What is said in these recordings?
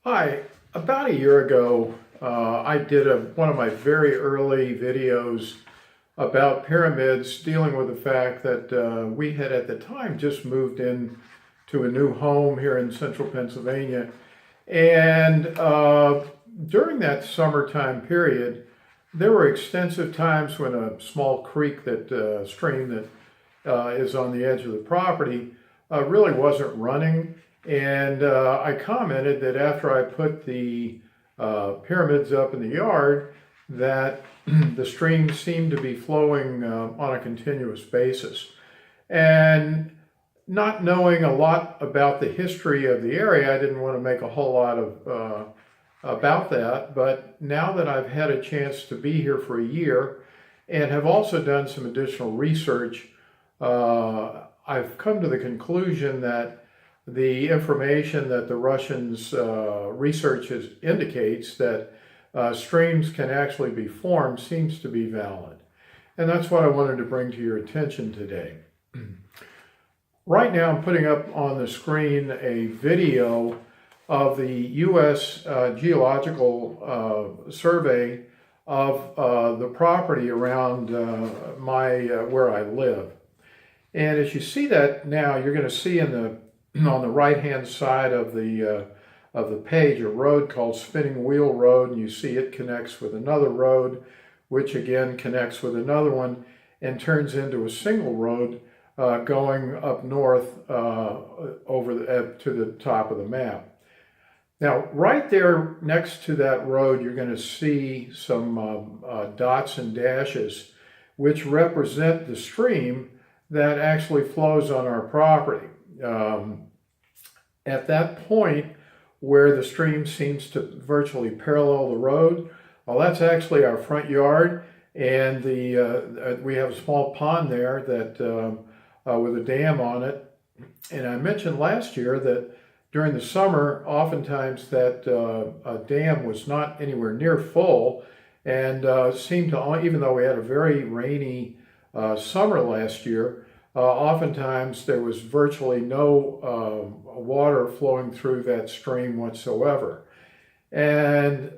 Hi, about a year ago, I did one of my very early videos about pyramids, dealing with the fact that we had at the time just moved in to a new home here in central Pennsylvania. And during that summertime period, there were extensive times when a small creek stream that is on the edge of the property really wasn't running. And I commented that after I put the pyramids up in the yard, that the stream seemed to be flowing on a continuous basis. And not knowing a lot about the history of the area, I didn't want to make a whole lot of about that. But now that I've had a chance to be here for a year and have also done some additional research, I've come to the conclusion that the information that the Russians' research indicates that streams can actually be formed seems to be valid. And that's what I wanted to bring to your attention today. Right now I'm putting up on the screen a video of the U.S. Geological Survey of the property around where I live. And as you see that now, you're going to see on the right-hand side of the page a road called Spinning Wheel Road, and you see it connects with another road, which again connects with another one and turns into a single road going up north to the top of the map. Now, right there next to that road, you're going to see some dots and dashes, which represent the stream that actually flows on our property. At that point where the stream seems to virtually parallel the road, well, that's actually our front yard, and we have a small pond there that with a dam on it. And I mentioned last year that during the summer, oftentimes that dam was not anywhere near full, and seemed to, even though we had a very rainy summer last year, oftentimes there was virtually no water flowing through that stream whatsoever. And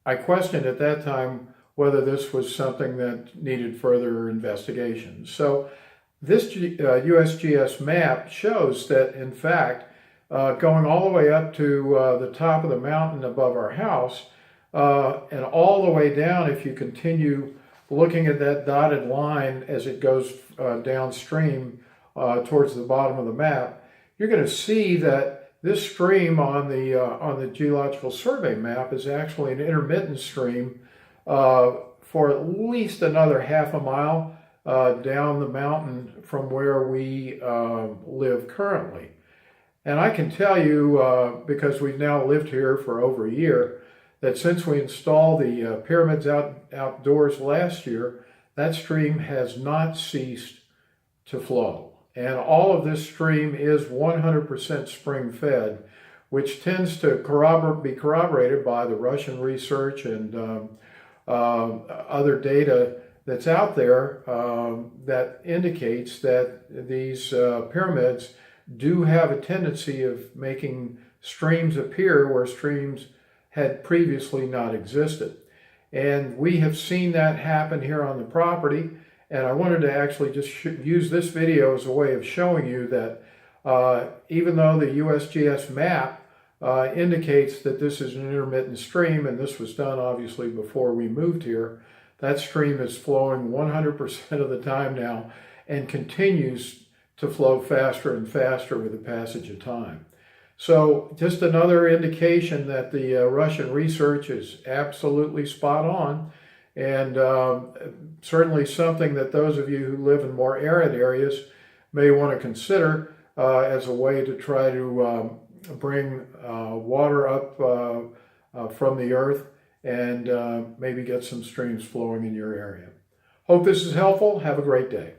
I questioned at that time whether this was something that needed further investigation. So this USGS map shows that, in fact, going all the way up to the top of the mountain above our house and all the way down, if you continue looking at that dotted line as it goes downstream towards the bottom of the map, you're going to see that this stream on the Geological Survey map is actually an intermittent stream for at least another half a mile down the mountain from where we live currently. And I can tell you, because we've now lived here for over a year, that since we installed the pyramids outdoors last year, that stream has not ceased to flow. And all of this stream is 100% spring fed, which tends to be corroborated by the Russian research and other data that's out there that indicates that these pyramids do have a tendency of making streams appear where streams had previously not existed. And we have seen that happen here on the property, and I wanted to actually just use this video as a way of showing you that even though the USGS map indicates that this is an intermittent stream, and this was done obviously before we moved here, that stream is flowing 100% of the time now and continues to flow faster and faster with the passage of time. So just another indication that the Russian research is absolutely spot on, and certainly something that those of you who live in more arid areas may want to consider as a way to try to bring water up from the earth and maybe get some streams flowing in your area. Hope this is helpful. Have a great day.